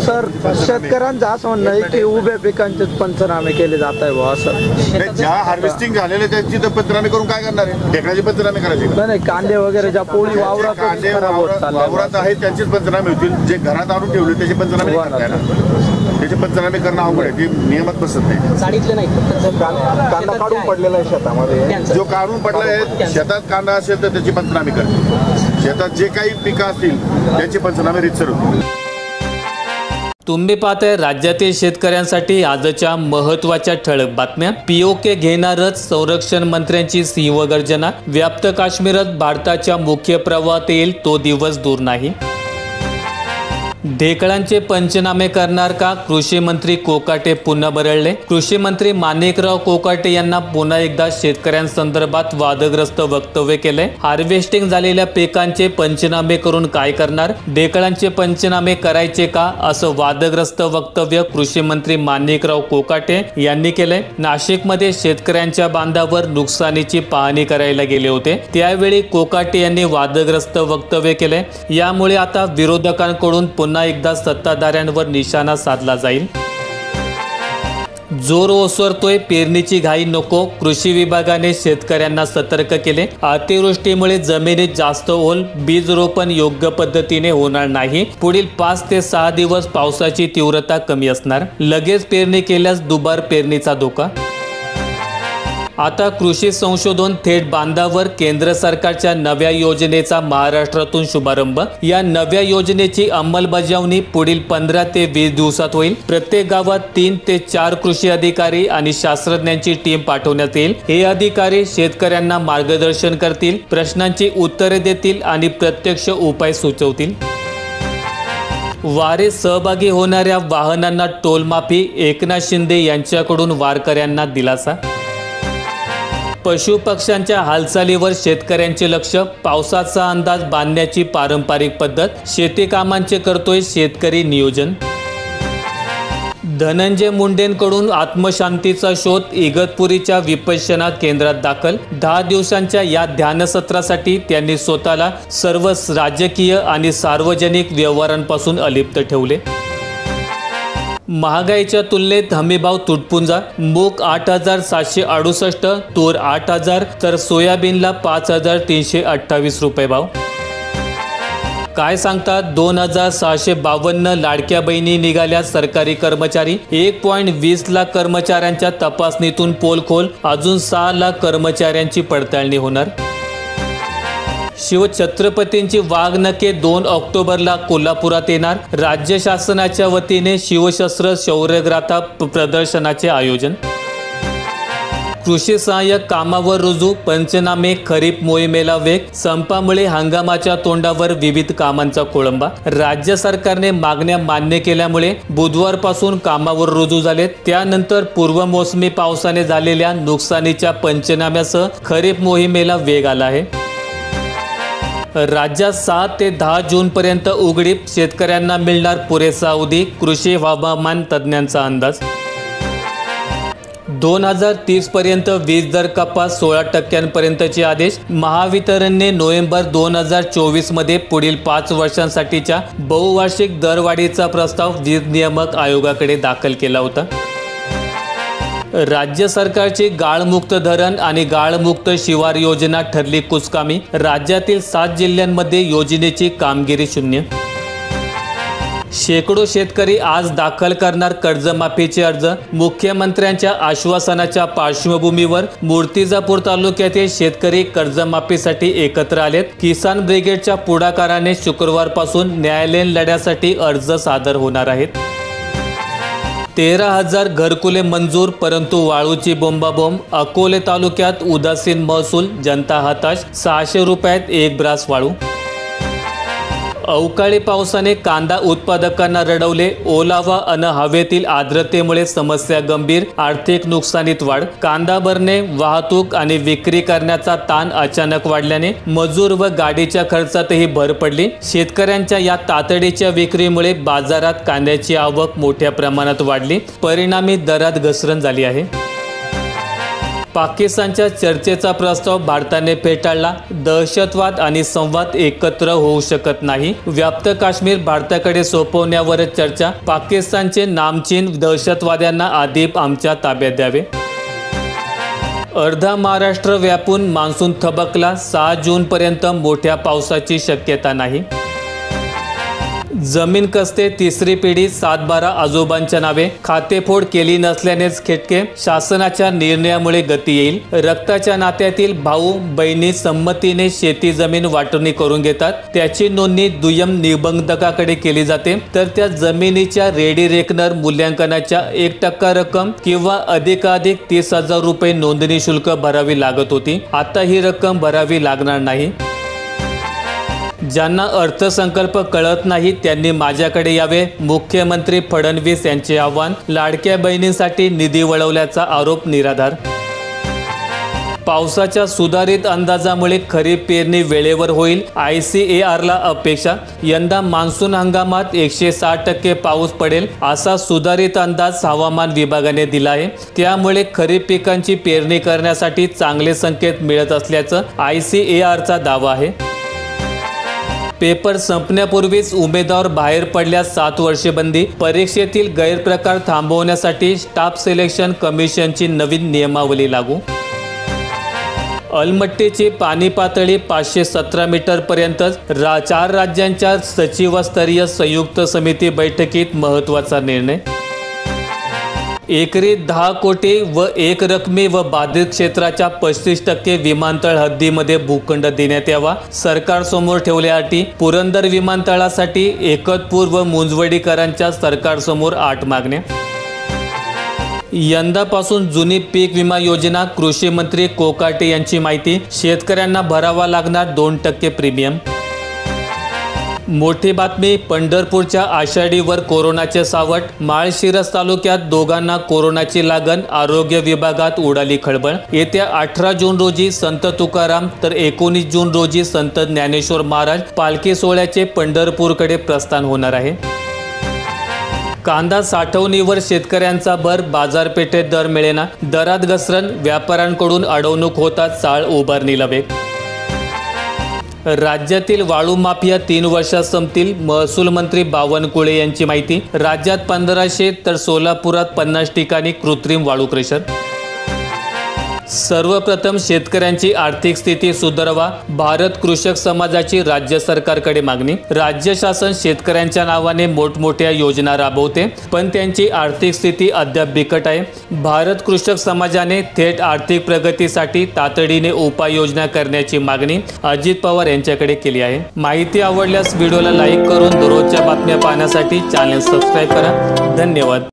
Sir शेतकऱ्यांचं असं म्हणणं आहे की उभ्या पिकांचे पंचनामे केले जात आहे बुवा असं. ज्या हार्वेस्टिंग झालेले त्यांची तर पंचनामे करून काय करणार आहे? ढेकळाचे पंचनामे करायचे नाही, कांदे वगैरे ज्या पोळी वावरात वावरात आहेत त्यांचेच पंचनामे होतील. जे घरात आणून ठेवले त्याचे पंचनामे त्याचे पंचनामे करणं अवघड आहे. ते नियमात बसत नाही. सांगितलं नाही कांदा काढून पडलेला आहे शेतामध्ये. जो काढून पडला आहे शेतात कांदा असेल तर त्याची पंचनामे करते. शेतात जे काही पिकं असतील त्यांचे पंचनामे रीतसर होतील. तुम्ही पाहताय राज्यातील शेतकऱ्यांसाठी आजच्या महत्त्वाच्या ठळक बातम्या. पीओके घेणारच संरक्षण मंत्र्यांची सिंहगर्जना. व्याप्त काश्मीरात भारताच्या मुख्य प्रवाहात येईल तो दिवस दूर नाही. ढेकळांचे पंचनामे करणार का? कृषी मंत्री कोकाटे पुन्हा बरळले. कृषी मंत्री माणिकराव कोकाटे यांना पुन्हा एकदा शेतकऱ्यांसंदर्भात वादग्रस्त वक्तव्य केले. हार्वेस्टिंग झालेल्या पिकांचे पंचनामे करून काय करणार? ढेकळांचे पंचनामे करायचे का? असं वादग्रस्त वक्तव्य कृषी मंत्री माणिकराव कोकाटे यांनी केले. नाशिकमध्ये शेतकऱ्यांच्या बांधावर नुकसानीची पाहणी करायला गेले होते. त्यावेळी कोकाटे यांनी वादग्रस्त वक्तव्य केले. यामुळे आता विरोधकांकडून पुन्हा एकदा सत्ताधाऱ्यांवर निशाणा साधला जाईल. जोर ओसरतोय, पेरणीची घाई नको. कृषी विभागाने शेतकऱ्यांना सतर्क केले. अतिवृष्टीमुळे जमिनीत जास्त ओल, बीज रोपण योग्य पद्धतीने होणार नाही. पुढील 5 ते 6 दिवस पावसाची तीव्रता कमी असणार. लगेच पेरणी केल्यास दुबार पेरणीचा धोका. आता कृषी संशोधन थेट बांधावर. केंद्र सरकारच्या नव्या योजनेचा महाराष्ट्रातून शुभारंभ. या नव्या योजनेची अंमलबजावणी पुढील 15 ते 20 दिवसात होईल. प्रत्येक गावात 3 ते 4 कृषी अधिकारी आणि शास्त्रज्ञांची टीम पाठवण्यात येईल. हे अधिकारी शेतकऱ्यांना मार्गदर्शन करतील, प्रश्नांची उत्तरे देतील आणि प्रत्यक्ष उपाय सुचवतील. वारीत सहभागी होणाऱ्या वाहनांना टोलमाफी. एकनाथ शिंदे यांच्याकडून वारकऱ्यांना दिलासा. पशुपक्ष्यांच्या हालचालीवर शेतकऱ्यांचे लक्ष. पावसाचा अंदाज बांधण्याची पारंपरिक पद्धत. शेती कामांचे करतोय शेतकरी नियोजन. धनंजय मुंडेंकडून आत्मशांतीचा शोध. इगतपुरीच्या विपश्यना केंद्रात दाखल. 10 दिवसांच्या या ध्यानसत्रासाठी त्यांनी स्वतःला सर्व राजकीय आणि सार्वजनिक व्यवहारांपासून अलिप्त ठेवले. महागाईच्या तुलनेत हमीभाव तुटपुंजा. मूग 8,768, तूर 8,000 तर सोयाबीनला 5,328 रुपये भाव. काय सांगतात? 2,652 लाडक्या बहिणी निघाल्या सरकारी कर्मचारी. 1.20 लाख कर्मचाऱ्यांच्या तपासणीतून पोलखोल. अजून 6 लाख कर्मचाऱ्यांची पडताळणी होणार. शिवछत्रपतींची वाघनखे 2 ऑक्टोबरला कोल्हापुरात येणार. राज्य शासनाच्या वतीने शिवशस्त्र शौर्यगाथा प्रदर्शनाचे आयोजन. कृषी सहाय्यक कामावर रुजू. पंचनामे खरीप मोहिमेला वेग. संपामुळे हंगामाच्या तोंडावर विविध कामांचा खोळंबा. राज्य सरकारने मागण्या मान्य केल्यामुळे बुधवारपासून कामावर रुजू झालेत. त्यानंतर पूर्वमोसमी पावसाने झालेल्या नुकसानीच्या पंचनाम्यासह खरीप मोहिमेला वेग आला आहे. राज्यात 7 ते 10 जूनपर्यंत उघडीप. शेतकऱ्यांना मिळणार पुरेसा अवधी. कृषी हवामान तज्ज्ञांचा अंदाज. 2030 पर्यंत वीज दर कपात 16% आदेश. महावितरणने नोव्हेंबर 2024 मध्ये पुढील 5 वर्षांसाठीच्या बहुवार्षिक दरवाढीचा प्रस्ताव वीज नियामक आयोगाकडे दाखल केला होता. राज्य सरकारची गाळमुक्त धरण आणि गाळमुक्त शिवार योजना ठरली कुचकामी. राज्यातील 7 जिल्ह्यांमध्ये योजनेची कामगिरी शून्य. शेकडो शेतकरी आज दाखल करणार कर्जमाफीचे अर्ज. मुख्यमंत्र्यांच्या आश्वासनाच्या पार्श्वभूमीवर मूर्तिजापूर तालुक्यातील शेतकरी कर्जमाफीसाठी एकत्र आलेत. किसान ब्रिगेडच्या पुढाकाराने शुक्रवारपासून न्यायालयीन लढ्यासाठी अर्ज सादर होणार आहेत. 13,000 घरकुले मंजूर, परंतु वाळूची बोंबाबोंब. अकोले तालुक्यात उदासीन महसूल. जनता हताश. 600 रुपयात 1 ब्रास वाळू. अवकाळी पावसाने कांदा उत्पादकांना रडवले. ओलावा अन हवेतील आर्द्रतेमुळे समस्या गंभीर. आर्थिक नुकसानीत वाढ. कांदा भरणे, वाहतूक आणि विक्री करण्याचा ताण अचानक वाढल्याने मजूर व गाडीच्या खर्चातही भर पडली. शेतकऱ्यांच्या या तातडीच्या विक्रीमुळे बाजारात कांद्याची आवक मोठ्या प्रमाणात वाढली. परिणामी दरात घसरण झाली आहे. पाकिस्तानच्या चर्चेचा प्रस्ताव भारताने फेटाळला. दहशतवाद आणि संवाद एकत्र होऊ शकत नाही. व्याप्त काश्मीर भारताकडे सोपवण्यावरच चर्चा. पाकिस्तानचे नामचीन दहशतवाद्यांना आधी आमच्या ताब्यात द्यावे. अर्धा महाराष्ट्र व्यापून मान्सून थबकला. 6 जूनपर्यंत मोठ्या पावसाची शक्यता नाही. जमीन कसते तिसरी पिढी 7-12 आजोबांच्या नावे. खातेफोड केली नसल्यानेच खटके. शासनाच्या निर्णयामुळे गती येईल. रक्ताच्या नात्यातील भाऊ बहिणी संमतीने शेती जमीन वाटणी करून घेतात. त्याची नोंदणी दुय्यम निबंधकाकडे केली जाते. तर त्या जमिनीच्या रेडी रेकनर मूल्यांकनाच्या 1% रक्कम किंवा अधिकाधिक 30,000 रुपये नोंदणी शुल्क भरावी लागत होती. आता ही रक्कम भरावी लागणार नाही. ज्यांना अर्थसंकल्प कळत नाही त्यांनी माझ्याकडे यावे. मुख्यमंत्री फडणवीस यांचे आव्हान. लाडक्या बहिणींसाठी निधी वळवल्याचा आरोप निराधार. पावसाच्या सुधारित अंदाजामुळे खरीप पेरणी वेळेवर होईल. ICARला अपेक्षा. यंदा मान्सून हंगामात 160% पाऊस पडेल असा सुधारित अंदाज हवामान विभागाने दिला आहे. त्यामुळे खरीप पिकांची पेरणी करण्यासाठी चांगले संकेत मिळत असल्याचं ICARचा दावा आहे. पेपर संपण्यापूर्वीच उमेदवार बाहेर पडल्यास 7 वर्षे बंदी. परीक्षेतील गैरप्रकार थांबवण्यासाठी स्टाफ सिलेक्शन कमिशनची नवीन नियमावली लागू. अलमट्टीची पाणी पातळी 517 मीटरपर्यंतच. 4 राज्यांच्या सचिवस्तरीय संयुक्त समिती बैठकीत महत्त्वाचा निर्णय. एकरी 10 कोटी व एक रकमी व बाधित क्षेत्राच्या 35% विमानतळ हद्दीमध्ये भूखंड देण्यात यावा. सरकारसमोर ठेवल्या अटी. पुरंदर विमानतळासाठी एकतपूर व मुंजवडीकरांच्या सरकारसमोर 8 मागण्या. यंदापासून जुनी पीक विमा योजना. कृषी मंत्री कोकाटे यांची माहिती. शेतकऱ्यांना भरावा लागणार 2% प्रीमियम. मोठी बातमी. पंढरपूरच्या आषाढीवर कोरोनाचे सावट. माळशिरस तालुक्यात दोघांना कोरोनाची लागण. आरोग्य विभागात उडाली खळबळ. येत्या 18 जून रोजी संत तुकाराम तर 19 जून रोजी संत ज्ञानेश्वर महाराज पालखी सोहळ्याचे पंढरपूरकडे प्रस्थान होणार आहे. कांदा साठवणीवर शेतकऱ्यांचा भर. बाजारपेठेत दर मिळेना. दरात घसरण. व्यापाऱ्यांकडून अडवणूक होतात. चाळ उभारणीला वेग. राज्यातील वाळू माफिया 3 वर्षात संपतील. महसूल मंत्री बावनकुळे यांची माहिती. राज्यात 1500 तर सोलापुरात 50 ठिकाणी कृत्रिम वाळू क्रेशर. सर्वप्रथम शेतकऱ्यांची आर्थिक स्थिती सुधारवा. भारत कृषक समाजाची राज्य सरकारकडे मागणी. राज्य शासन शेतकऱ्यांच्या नावाने मोठमोठ्या योजना राबवते पण त्यांची आर्थिक स्थिती अद्याप बिकट आहे. भारत कृषक समाजाने थेट आर्थिक प्रगतीसाठी तातडीने उपाययोजना करण्याची मागणी अजित पवार यांच्याकडे केली आहे. माहिती आवडल्यास व्हिडिओला लाईक करून दररोजच्या बातम्या पाहण्यासाठी चॅनल सबस्क्राईब करा. धन्यवाद.